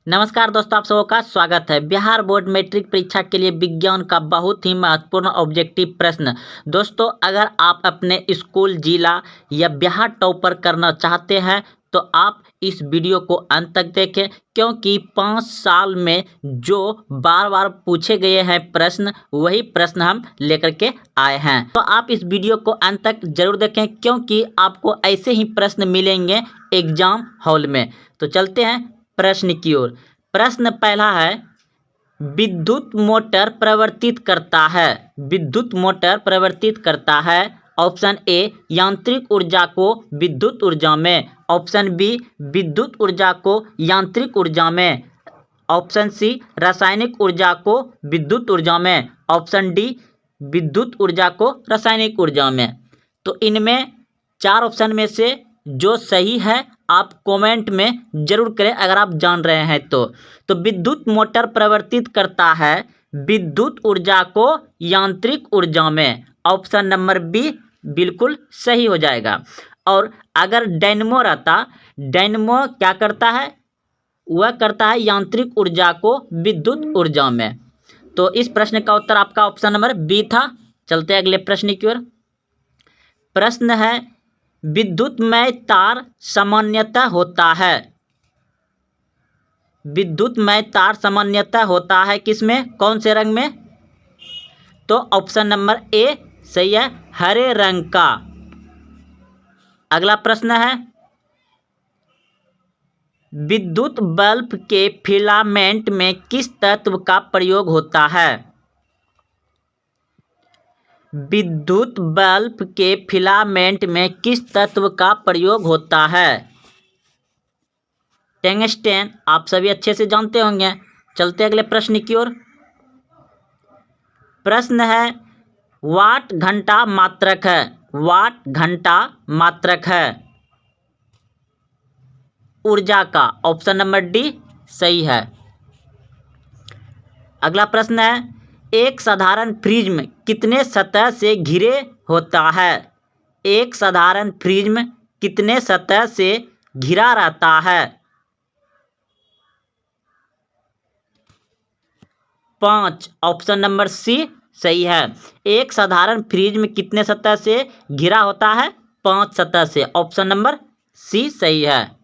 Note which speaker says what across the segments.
Speaker 1: नमस्कार दोस्तों, आप सबों का स्वागत है। बिहार बोर्ड मैट्रिक परीक्षा के लिए विज्ञान का बहुत ही महत्वपूर्ण ऑब्जेक्टिव प्रश्न। दोस्तों, अगर आप अपने स्कूल, जिला या बिहार टॉपर करना चाहते हैं तो आप इस वीडियो को अंत तक देखें, क्योंकि 5 साल में जो बार बार पूछे गए हैं प्रश्न, वही प्रश्न हम लेकर के आए हैं। तो आप इस वीडियो को अंत तक जरूर देखें, क्योंकि आपको ऐसे ही प्रश्न मिलेंगे एग्जाम हॉल में। तो चलते हैं प्रश्न की ओर। प्रश्न पहला है, विद्युत मोटर प्रवर्तित करता है। विद्युत मोटर प्रवर्तित करता है। ऑप्शन ए, यांत्रिक ऊर्जा को विद्युत ऊर्जा में। ऑप्शन बी, विद्युत ऊर्जा को यांत्रिक ऊर्जा में। ऑप्शन सी, रासायनिक ऊर्जा को विद्युत ऊर्जा में। ऑप्शन डी, विद्युत ऊर्जा को रासायनिक ऊर्जा में। तो इनमें 4 ऑप्शन में से जो सही है आप कमेंट में जरूर करें अगर आप जान रहे हैं तो विद्युत मोटर प्रवर्तित करता है विद्युत ऊर्जा को यांत्रिक ऊर्जा में। ऑप्शन नंबर बी बिल्कुल सही हो जाएगा। और अगर डायनमो रहता, डायनमो क्या करता है? वह करता है यांत्रिक ऊर्जा को विद्युत ऊर्जा में। तो इस प्रश्न का उत्तर आपका ऑप्शन नंबर बी था। चलते हैं अगले प्रश्न की ओर। प्रश्न है, विद्युतमय तार सामान्यतः होता है। विद्युतमय तार सामान्यतः होता है किसमें, कौन से रंग में? तो ऑप्शन नंबर ए सही है, हरे रंग का। अगला प्रश्न है, विद्युत बल्ब के फिलामेंट में किस तत्व का प्रयोग होता है? विद्युत बल्ब के फिलामेंट में किस तत्व का प्रयोग होता है? टंगस्टन, आप सभी अच्छे से जानते होंगे। चलते अगले प्रश्न की ओर। प्रश्न है, वाट घंटा मात्रक है। वाट घंटा मात्रक है ऊर्जा का। ऑप्शन नंबर डी सही है। अगला प्रश्न है, एक साधारण प्रिज्म कितने सतह से घिरे होता है? एक साधारण प्रिज्म कितने सतह से घिरा रहता है? 5। ऑप्शन नंबर सी सही है। एक साधारण प्रिज्म कितने सतह से घिरा होता है? 5 सतह से। ऑप्शन नंबर सी सही है।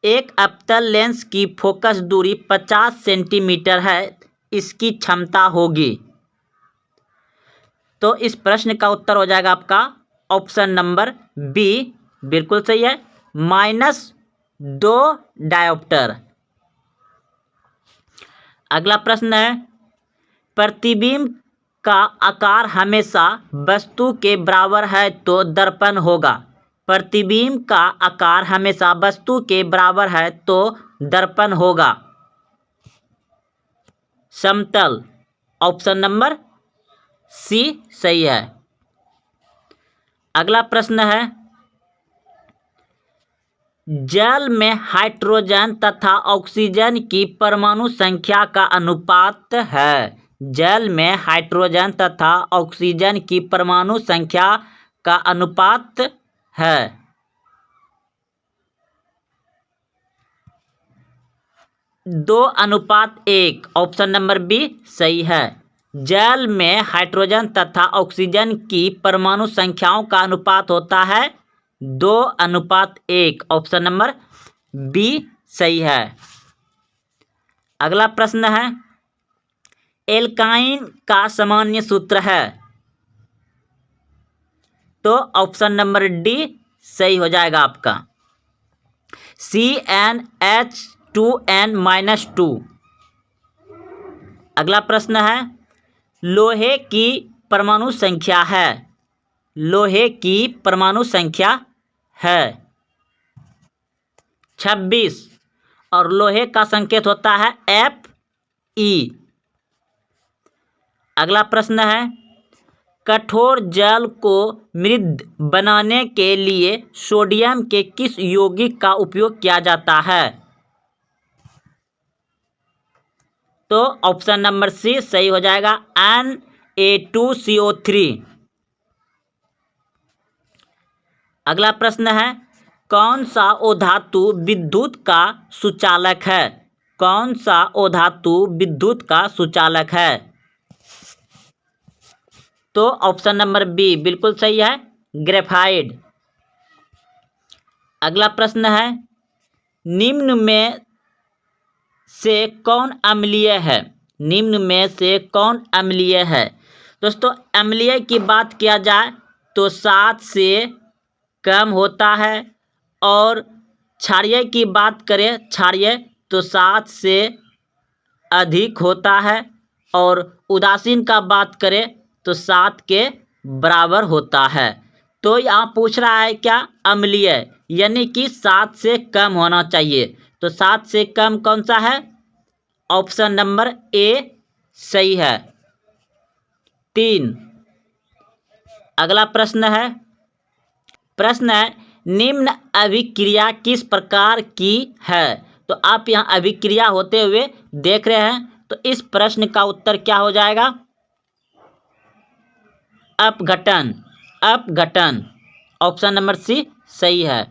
Speaker 1: एक अवतल लेंस की फोकस दूरी 50 सेंटीमीटर है, इसकी क्षमता होगी। तो इस प्रश्न का उत्तर हो जाएगा आपका ऑप्शन नंबर बी बिल्कुल सही है, -2 डायोप्टर। अगला प्रश्न है, प्रतिबिंब का आकार हमेशा वस्तु के बराबर है तो दर्पण होगा। प्रतिबिंब का आकार हमेशा वस्तु के बराबर है तो दर्पण होगा समतल। ऑप्शन नंबर सी सही है। अगला प्रश्न है, जल में हाइड्रोजन तथा ऑक्सीजन की परमाणु संख्या का अनुपात है। जल में हाइड्रोजन तथा ऑक्सीजन की परमाणु संख्या का अनुपात है 2:1। ऑप्शन नंबर बी सही है। जल में हाइड्रोजन तथा ऑक्सीजन की परमाणु संख्याओं का अनुपात होता है 2:1। ऑप्शन नंबर बी सही है। अगला प्रश्न है, एल्काइन का सामान्य सूत्र है। तो ऑप्शन नंबर डी सही हो जाएगा आपका, CnH2n-2। अगला प्रश्न है, लोहे की परमाणु संख्या है। लोहे की परमाणु संख्या है 26 और लोहे का संकेत होता है Fe। अगला प्रश्न है, कठोर जल को मृद बनाने के लिए सोडियम के किस यौगिक का उपयोग किया जाता है? तो ऑप्शन नंबर सी सही हो जाएगा, Na2CO3। अगला प्रश्न है, कौन सा उधातु विद्युत का सुचालक है? कौन सा उधातु विद्युत का सुचालक है? तो ऑप्शन नंबर बी बिल्कुल सही है, ग्रेफाइट। अगला प्रश्न है, निम्न में से कौन अम्लीय है? निम्न में से कौन अम्लीय है? दोस्तों, अम्लीय की बात किया जाए तो 7 से कम होता है, और क्षारीय की बात करें, क्षारीय तो 7 से अधिक होता है, और उदासीन का बात करें तो 7 के बराबर होता है। तो यहाँ पूछ रहा है क्या? अम्लीय, यानी कि 7 से कम होना चाहिए। तो 7 से कम कौन सा है? ऑप्शन नंबर ए सही है। 3, अगला प्रश्न है, निम्न अभिक्रिया किस प्रकार की है? तो आप यहाँ अभिक्रिया होते हुए देख रहे हैं, तो इस प्रश्न का उत्तर क्या हो जाएगा? अपघटन। अपघटन, ऑप्शन नंबर सी सही है।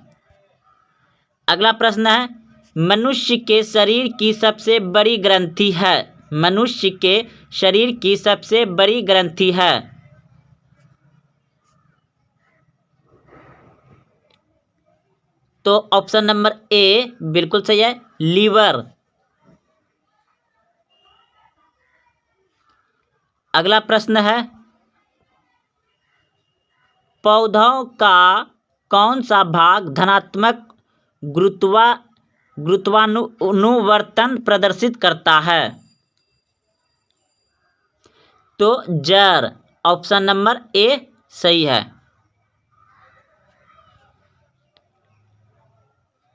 Speaker 1: अगला प्रश्न है, मनुष्य के शरीर की सबसे बड़ी ग्रंथि है? मनुष्य के शरीर की सबसे बड़ी ग्रंथि है? तो ऑप्शन नंबर ए बिल्कुल सही है, लीवर। अगला प्रश्न है, पौधों का कौन सा भाग धनात्मक गुरुत्वानुवर्तन प्रदर्शित करता है? तो जड़, ऑप्शन नंबर ए सही है।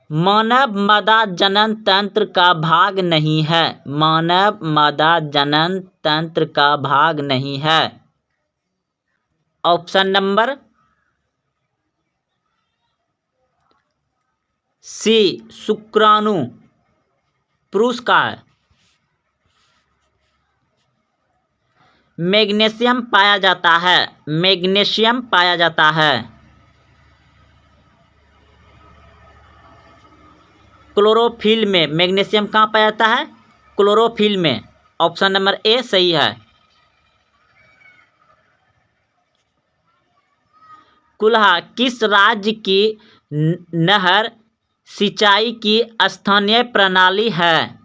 Speaker 1: मानव मादा जनन तंत्र का भाग नहीं है? मानव मादा जनन तंत्र का भाग नहीं है? ऑप्शन नंबर सी शुक्राणु, पुरुष का है। मैग्नीशियम पाया जाता है? मैग्नीशियम पाया जाता है। क्लोरोफिल में मैग्नीशियम कहाँ पाया जाता है? क्लोरोफिल में, ऑप्शन नंबर ए सही है। कुल्हा किस राज्य की नहर सिंचाई की स्थानीय प्रणाली है?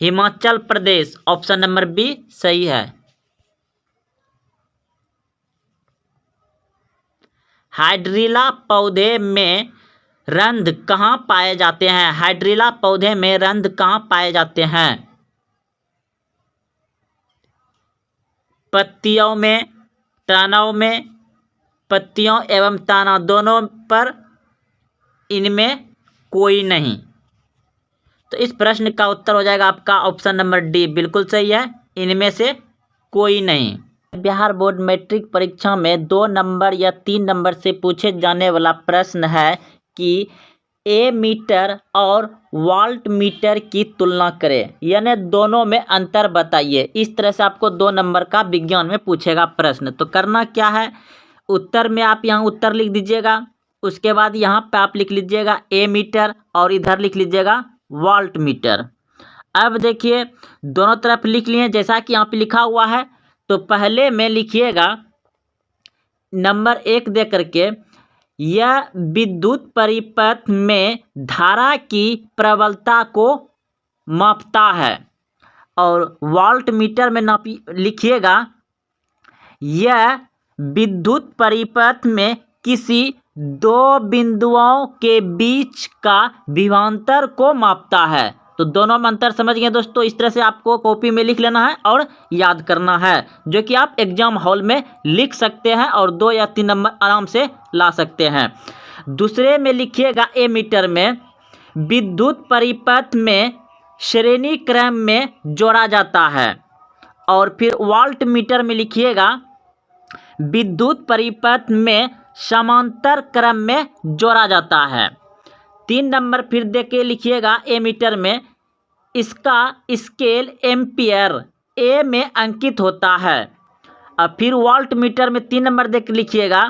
Speaker 1: Himachal Pradesh, option number B सही है। हाइड्रिला पौधे में रंध्र कहाँ पाए जाते हैं? हाइड्रिला पौधे में रंध्र कहाँ पाए जाते हैं? पत्तियों में, तनों में, पत्तियों एवं तना दोनों पर, इनमें कोई नहीं। तो इस प्रश्न का उत्तर हो जाएगा आपका ऑप्शन नंबर डी बिल्कुल सही है, इनमें से कोई नहीं। बिहार बोर्ड मैट्रिक परीक्षा में 2 नंबर या 3 नंबर से पूछे जाने वाला प्रश्न है कि ए मीटर और वाल्ट मीटर की तुलना करें, यानी दोनों में अंतर बताइए। इस तरह से आपको 2 नंबर का विज्ञान में पूछेगा प्रश्न। तो करना क्या है, उत्तर में आप यहाँ उत्तर लिख दीजिएगा, उसके बाद यहाँ पे आप लिख लीजिएगा ए मीटर और इधर लिख लीजिएगा वाल्ट मीटर। अब देखिए दोनों तरफ लिख लिए जैसा कि यहाँ पे लिखा हुआ है। तो पहले में लिखिएगा नंबर 1 दे करके, यह विद्युत परिपथ में धारा की प्रबलता को मापता है। और वाल्ट मीटर में लिखिएगा, यह विद्युत परिपथ में किसी 2 बिंदुओं के बीच का विभवांतर को मापता है। तो दोनों में अंतर समझ गए दोस्तों। इस तरह से आपको कॉपी में लिख लेना है और याद करना है, जो कि आप एग्जाम हॉल में लिख सकते हैं और 2 या 3 नंबर आराम से ला सकते हैं। दूसरे में लिखिएगा ए मीटर में विद्युत परिपथ में श्रेणी क्रम में जोड़ा जाता है। और फिर वाल्ट मीटर में लिखिएगा विद्युत परिपथ में समांतर क्रम में जोड़ा जाता है। 3 नंबर फिर दे के लिखिएगा ए मीटर में, इसका स्केल एम्पियर ए में अंकित होता है। अब फिर वाल्ट मीटर में 3 नंबर दे के लिखिएगा,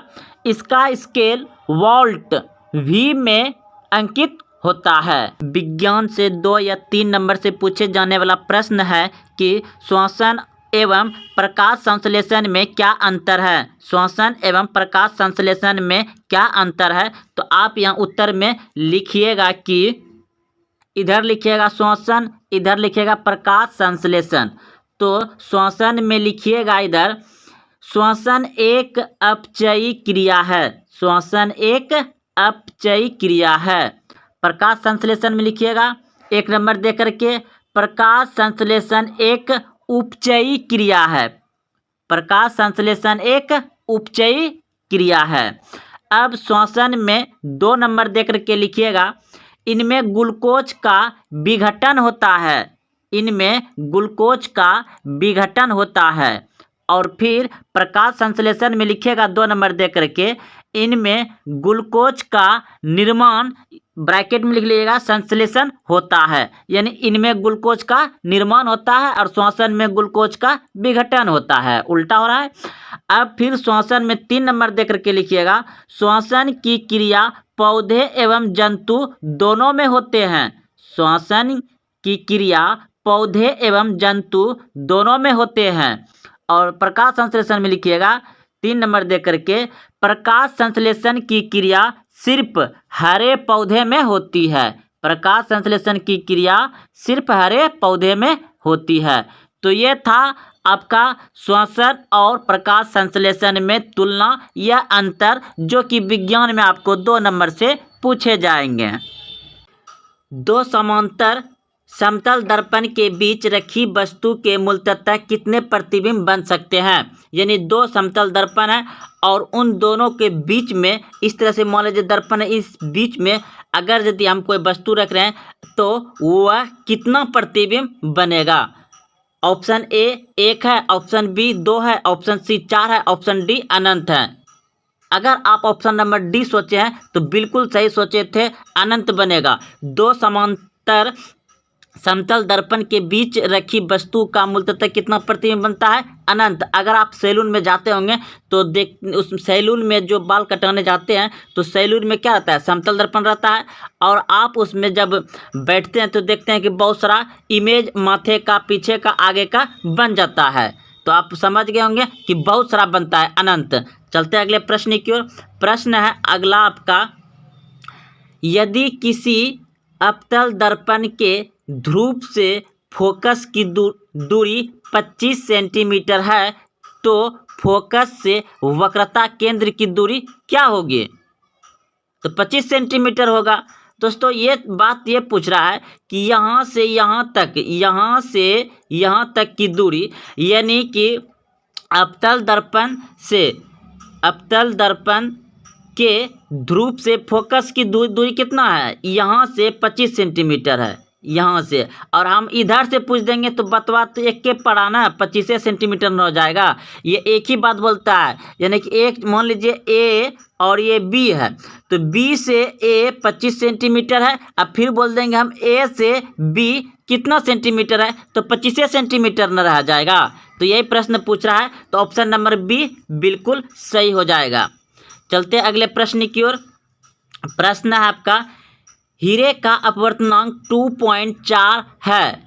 Speaker 1: इसका स्केल वोल्ट V में अंकित होता है। विज्ञान से 2 या 3 नंबर से पूछे जाने वाला प्रश्न है कि श्वसन एवं प्रकाश संश्लेषण में क्या अंतर है। श्वसन एवं प्रकाश संश्लेषण में क्या अंतर है, तो आप यहाँ उत्तर में लिखिएगा कि इधर लिखिएगा श्वसन, इधर लिखिएगा प्रकाश संश्लेषण। तो श्वसन में लिखिएगा इधर, श्वसन एक अपचयी क्रिया है। श्वसन एक अपचयी क्रिया है। प्रकाश संश्लेषण में लिखिएगा 1 नंबर दे करके, प्रकाश संश्लेषण एक उपचयी क्रिया है। प्रकाश संश्लेषण एक उपचयी क्रिया है। अब श्वसन में 2 नंबर दे करके लिखिएगा, इनमें ग्लूकोज का विघटन होता है। इनमें ग्लूकोज का विघटन होता है। और फिर प्रकाश संश्लेषण में लिखिएगा 2 नंबर दे करके, इनमें ग्लूकोज का निर्माण, ब्रैकेट में लिख लीजिएगा, संश्लेषण होता है। यानी इनमें ग्लूकोज का निर्माण होता है और श्वसन में ग्लूकोज का विघटन होता है। उल्टा हो रहा है। अब फिर श्वसन में 3 नंबर दे करके लिखिएगा, श्वसन की क्रिया पौधे एवं जंतु दोनों में होते हैं। श्वसन की क्रिया पौधे एवं जंतु दोनों में होते हैं। और प्रकाश संश्लेषण में लिखिएगा 3 नंबर दे करके, प्रकाश संश्लेषण की क्रिया सिर्फ हरे पौधे में होती है। प्रकाश संश्लेषण की क्रिया सिर्फ हरे पौधे में होती है। तो ये था आपका श्वसन और प्रकाश संश्लेषण में तुलना या अंतर, जो कि विज्ञान में आपको 2 नंबर से पूछे जाएंगे। 2 समांतर समतल दर्पण के बीच रखी वस्तु के मूलतः कितने प्रतिबिंब बन सकते हैं। यानी 2 समतल दर्पण है और उन दोनों के बीच में इस तरह से मान लीजिए दर्पण है, इस बीच में अगर यदि हम कोई वस्तु रख रहे हैं तो वह कितना प्रतिबिंब बनेगा। ऑप्शन ए 1 है, ऑप्शन बी 2 है, ऑप्शन सी 4 है, ऑप्शन डी अनंत है। अगर आप ऑप्शन नंबर डी सोचे हैं तो बिल्कुल सही सोचे थे, अनंत बनेगा। 2 समांतर समतल दर्पण के बीच रखी वस्तु का मूलतः कितना प्रतिबिंब बनता है, अनंत। अगर आप सैलून में जाते होंगे तो उस सैलून में जो बाल कटाने जाते हैं तो सैलून में क्या रहता है, समतल दर्पण रहता है। और आप उसमें जब बैठते हैं तो देखते हैं कि बहुत सारा इमेज माथे का, पीछे का, आगे का बन जाता है। तो आप समझ गए होंगे कि बहुत सारा बनता है, अनंत। चलते हैं अगले प्रश्न की ओर। प्रश्न है अगला आपका, यदि किसी अवतल दर्पण के ध्रुव से फोकस की दूरी 25 सेंटीमीटर है तो फोकस से वक्रता केंद्र की दूरी क्या होगी। तो 25 सेंटीमीटर होगा। दोस्तों ये बात ये पूछ रहा है कि यहाँ से यहाँ तक, यहाँ से यहाँ तक की दूरी, यानी कि अवतल दर्पण के ध्रुव से फोकस की दूरी कितना है, यहाँ से 25 सेंटीमीटर है, यहाँ से। और हम इधर से पूछ देंगे तो बतवा तो एक के पढ़ाना, 25 सेंटीमीटर न हो जाएगा। ये एक ही बात बोलता है, यानी कि एक मान लीजिए ए और ये बी है, तो बी से ए 25 सेंटीमीटर है। अब फिर बोल देंगे हम ए से बी कितना सेंटीमीटर है, तो 25 सेंटीमीटर न रह जाएगा। तो यही प्रश्न पूछ रहा है, तो ऑप्शन नंबर बी बिल्कुल सही हो जाएगा। चलते अगले प्रश्न की ओर। प्रश्न है आपका, हीरे का अपवर्तनांक 2.4 है।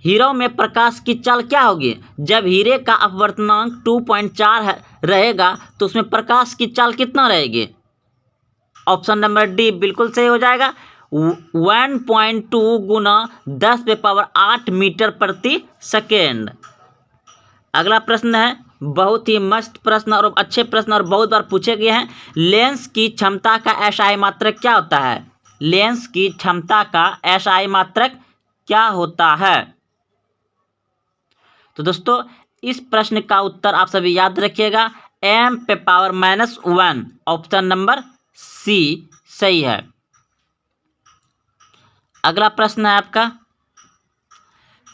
Speaker 1: हीरो में प्रकाश की चाल क्या होगी। जब हीरे का अपवर्तनांक 2.4 रहेगा तो उसमें प्रकाश की चाल कितना रहेगी। ऑप्शन नंबर डी बिल्कुल सही हो जाएगा, 1.2 गुना 10⁸ मीटर प्रति सेकेंड। अगला प्रश्न है बहुत ही मस्त प्रश्न और अच्छे प्रश्न और बहुत बार पूछे गए हैं। लेंस की क्षमता का एसआई मात्रक क्या होता है। लेंस की क्षमता का एसआई मात्रक क्या होता है। तो दोस्तों इस प्रश्न का उत्तर आप सभी याद रखिएगा, m⁻⁻1। ऑप्शन नंबर सी सही है। अगला प्रश्न है आपका,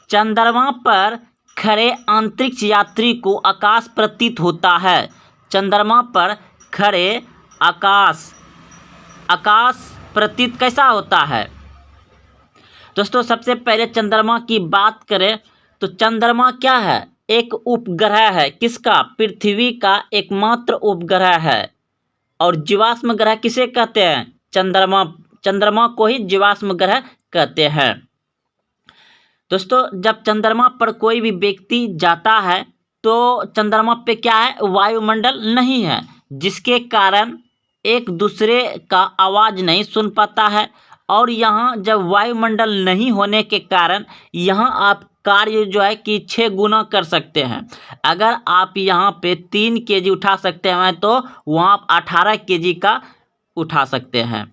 Speaker 1: चंद्रमा पर खड़े अंतरिक्ष यात्री को आकाश प्रतीत होता है। चंद्रमा पर खड़े आकाश प्रतीत कैसा होता है। दोस्तों सबसे पहले चंद्रमा की बात करें तो चंद्रमा क्या है, एक उपग्रह है। किसका, पृथ्वी का एकमात्र उपग्रह है। और जीवाश्म ग्रह किसे कहते हैं? चंद्रमा। चंद्रमा को ही जीवाश्म ग्रह कहते हैं। दोस्तों, जब चंद्रमा पर कोई भी व्यक्ति जाता है तो चंद्रमा पे क्या है? वायुमंडल नहीं है, जिसके कारण एक दूसरे का आवाज़ नहीं सुन पाता है। और यहाँ जब वायुमंडल नहीं होने के कारण यहाँ आप कार्य जो है कि 6 गुना कर सकते हैं। अगर आप यहाँ पे 3 केजी उठा सकते हैं तो वहाँ आप 18 केजी का उठा सकते हैं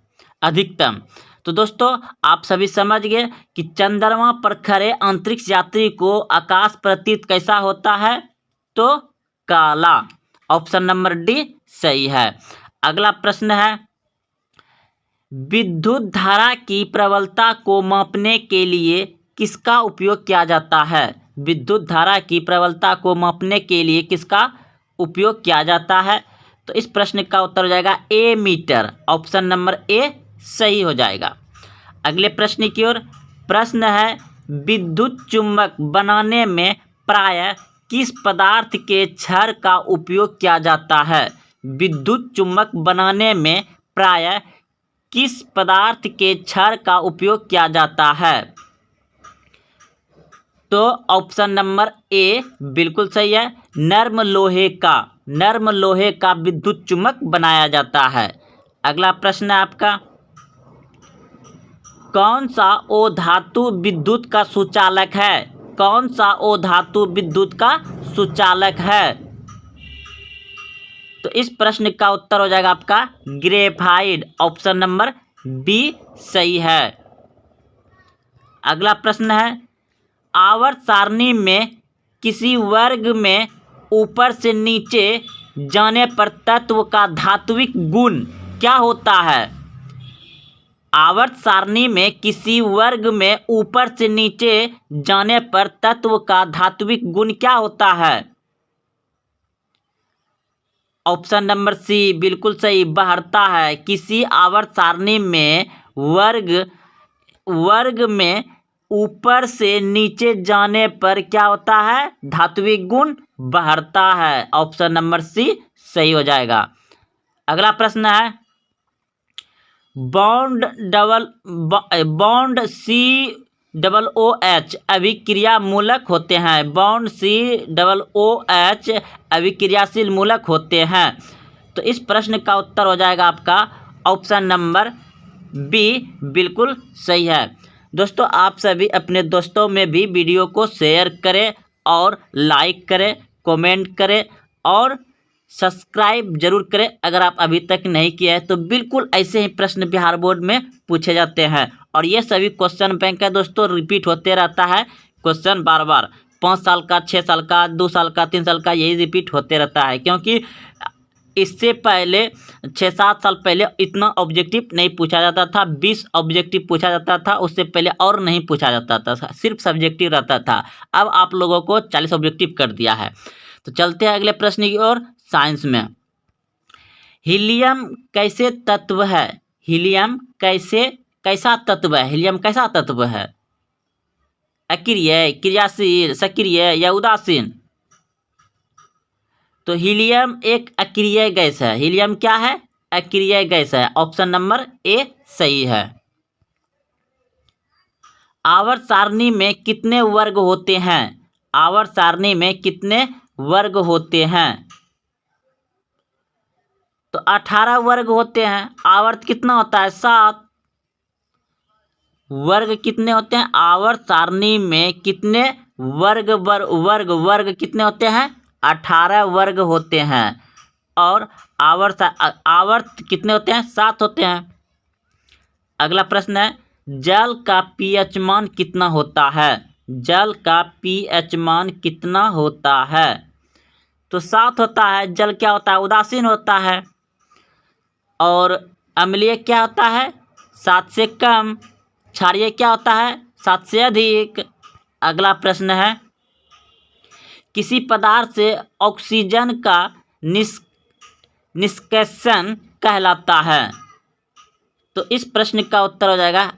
Speaker 1: अधिकतम। तो दोस्तों, आप सभी समझ गए कि चंद्रमा पर खड़े अंतरिक्ष यात्री को आकाश प्रतीत कैसा होता है? तो काला। ऑप्शन नंबर डी सही है। अगला प्रश्न है, विद्युत धारा की प्रबलता को मापने के लिए किसका उपयोग किया जाता है? विद्युत धारा की प्रबलता को मापने के लिए किसका उपयोग किया जाता है? तो इस प्रश्न का उत्तर हो जाएगा ए मीटर। ऑप्शन नंबर ए सही हो जाएगा। अगले प्रश्न की ओर। प्रश्न है, विद्युत चुम्बक बनाने में प्रायः किस पदार्थ के क्षार का उपयोग किया जाता है? विद्युत चुम्बक बनाने में प्रायः किस पदार्थ के क्षार का उपयोग किया जाता है? तो ऑप्शन नंबर ए बिल्कुल सही है। नर्म लोहे का विद्युत चुम्बक बनाया जाता है। अगला प्रश्न है आपका, कौन सा ओ धातु विद्युत का सुचालक है? कौन सा ओ धातु विद्युत का सुचालक है? तो इस प्रश्न का उत्तर हो जाएगा आपका ग्रेफाइट। ऑप्शन नंबर बी सही है। अगला प्रश्न है, आवर्त सारणी में किसी वर्ग में ऊपर से नीचे जाने पर तत्व का धात्विक गुण क्या होता है? आवर्त सारणी में किसी वर्ग में ऊपर से नीचे जाने पर तत्व का धात्विक गुण क्या होता है? ऑप्शन नंबर सी बिल्कुल सही, बढ़ता है। किसी आवर्त सारणी में वर्ग में ऊपर से नीचे जाने पर क्या होता है? धात्विक गुण बढ़ता है। ऑप्शन नंबर सी सही हो जाएगा। अगला प्रश्न है, बॉन्ड COOH अभिक्रिया मूलक होते हैं। बॉन्ड COOH अभिक्रियाशील मूलक होते हैं। तो इस प्रश्न का उत्तर हो जाएगा आपका ऑप्शन नंबर बी बिल्कुल सही है। दोस्तों, आप सभी अपने दोस्तों में भी वीडियो को शेयर करें और लाइक करें, कमेंट करें और सब्सक्राइब जरूर करें अगर आप अभी तक नहीं किया है। तो बिल्कुल ऐसे ही प्रश्न बिहार बोर्ड में पूछे जाते हैं और ये सभी क्वेश्चन बैंक है दोस्तों, रिपीट होते रहता है क्वेश्चन बार बार। 5 साल का, 6 साल का, 2 साल का, 3 साल का, यही रिपीट होते रहता है। क्योंकि इससे पहले 6-7 साल पहले इतना ऑब्जेक्टिव नहीं पूछा जाता था। 20 ऑब्जेक्टिव पूछा जाता था, उससे पहले और नहीं पूछा जाता था, सिर्फ सब्जेक्टिव रहता था। अब आप लोगों को 40 ऑब्जेक्टिव कर दिया है। तो चलते हैं अगले प्रश्न की ओर। साइंस में हीलियम कैसे तत्व है? हीलियम कैसा तत्व है? हीलियम कैसा तत्व है? अक्रिय, क्रियाशील, सक्रिय या उदासीन? तो हीलियम एक अक्रिय गैस है। हीलियम क्या है? अक्रिय गैस है। ऑप्शन नंबर ए सही है। आवर्त सारणी में कितने वर्ग होते हैं? आवर्त सारणी में कितने वर्ग होते हैं? तो 18 वर्ग होते हैं। आवर्त कितना होता है? 7। वर्ग कितने होते हैं? आवर्त सारणी में कितने वर्ग कितने होते हैं? 18 वर्ग होते हैं। और आवर्त कितने होते हैं? 7 होते हैं। अगला प्रश्न है, जल का pH मान कितना होता है? जल का pH मान कितना होता है? तो 7 होता है। जल क्या होता है? उदासीन होता है। और अम्लीय क्या होता है? 7 से कम। क्षारीय क्या होता है? 7 से अधिक। अगला प्रश्न है, किसी पदार्थ से ऑक्सीजन का निष्कर्षण कहलाता है? तो इस प्रश्न का उत्तर हो जाएगा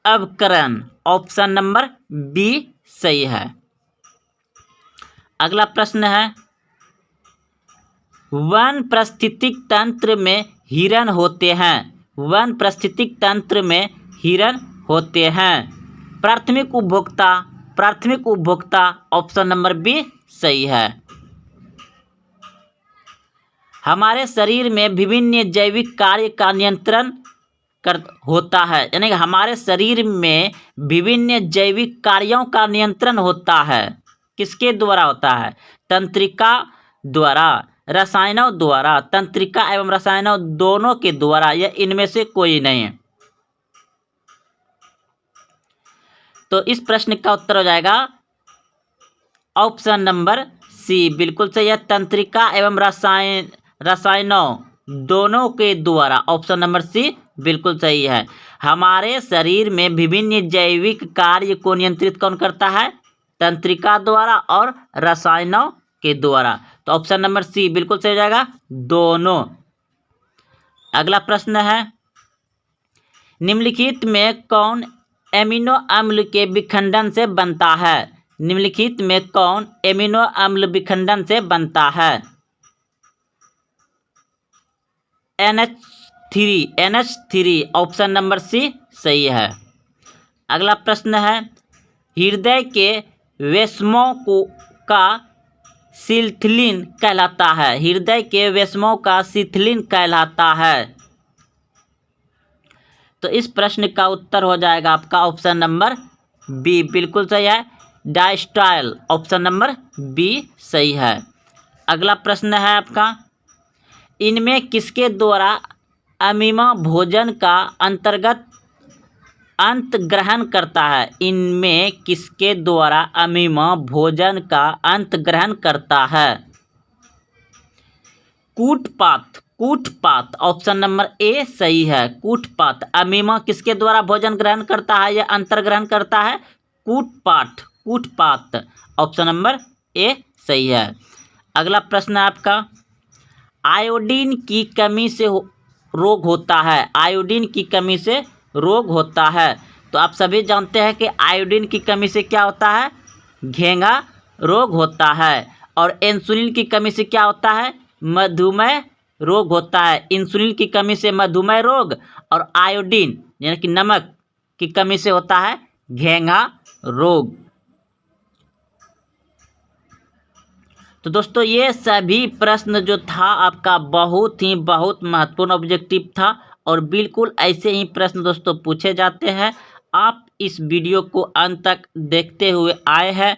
Speaker 1: अवकरण। ऑप्शन नंबर बी सही है। अगला प्रश्न है, वन पारिस्थितिक तंत्र में हिरण होते हैं। वन पारिस्थितिक तंत्र में हिरण होते हैं। प्राथमिक उपभोक्ता ऑप्शन नंबर बी सही है। हमारे शरीर में विभिन्न जैविक कार्य का नियंत्रण होता है, यानी कि हमारे शरीर में विभिन्न जैविक कार्यों का नियंत्रण होता है। किसके द्वारा होता है? तंत्रिका द्वारा, रसायनों द्वारा, तंत्रिका एवं रसायनों दोनों के द्वारा, या इनमें से कोई नहीं। तो इस प्रश्न का उत्तर हो जाएगा ऑप्शन नंबर सी, बिल्कुल सही है। तंत्रिका एवं रसायनों दोनों के द्वारा, ऑप्शन नंबर सी बिल्कुल सही है। हमारे शरीर में विभिन्न जैविक कार्य को नियंत्रित कौन करता है? तंत्रिका द्वारा और रसायनों के द्वारा। तो ऑप्शन नंबर सी बिल्कुल सही हो जाएगा, दोनों। अगला प्रश्न है, निम्नलिखित में कौन एमिनो अम्ल के विखंडन से बनता है? निम्नलिखित में कौन एमिनो अम्ल विखंडन से बनता है? NH3 ऑप्शन नंबर सी सही है। अगला प्रश्न है, हृदय के वेश्मों का शिथिलीन कहलाता है। हृदय के वेश्मों का शिथिलीन कहलाता है। तो इस प्रश्न का उत्तर हो जाएगा आपका ऑप्शन नंबर बी, बिल्कुल सही है, डायस्ट्रायल, ऑप्शन नंबर बी सही है। अगला प्रश्न है आपका, इनमें किसके द्वारा अमीमा भोजन का अंत ग्रहण करता है? इनमें किसके द्वारा अमीमा भोजन का अंत ग्रहण करता है? कूटपात, ऑप्शन नंबर ए सही है। कूटपात, अमीमा किसके द्वारा भोजन ग्रहण करता है या अंतर ग्रहण करता है? कूटपात, ऑप्शन नंबर ए सही है। अगला प्रश्न है आपका, आयोडीन की कमी से रोग होता है। आयोडीन की कमी से रोग होता है। तो आप सभी जानते हैं कि आयोडीन की कमी से क्या होता है? घेंघा रोग होता है। और इंसुलिन की कमी से क्या होता है? मधुमेह रोग होता है। इंसुलिन की कमी से मधुमेह रोग, और आयोडीन यानी कि नमक की कमी से होता है घेंघा रोग। तो दोस्तों ये सभी प्रश्न जो था आपका बहुत महत्वपूर्ण ऑब्जेक्टिव था, और बिल्कुल ऐसे ही प्रश्न दोस्तों पूछे जाते हैं। आप इस वीडियो को अंत तक देखते हुए आए हैं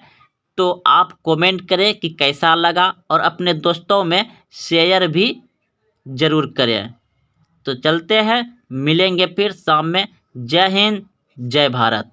Speaker 1: तो आप कमेंट करें कि कैसा लगा, और अपने दोस्तों में शेयर भी ज़रूर करें। तो चलते हैं, मिलेंगे फिर शाम में। जय हिंद, जय भारत।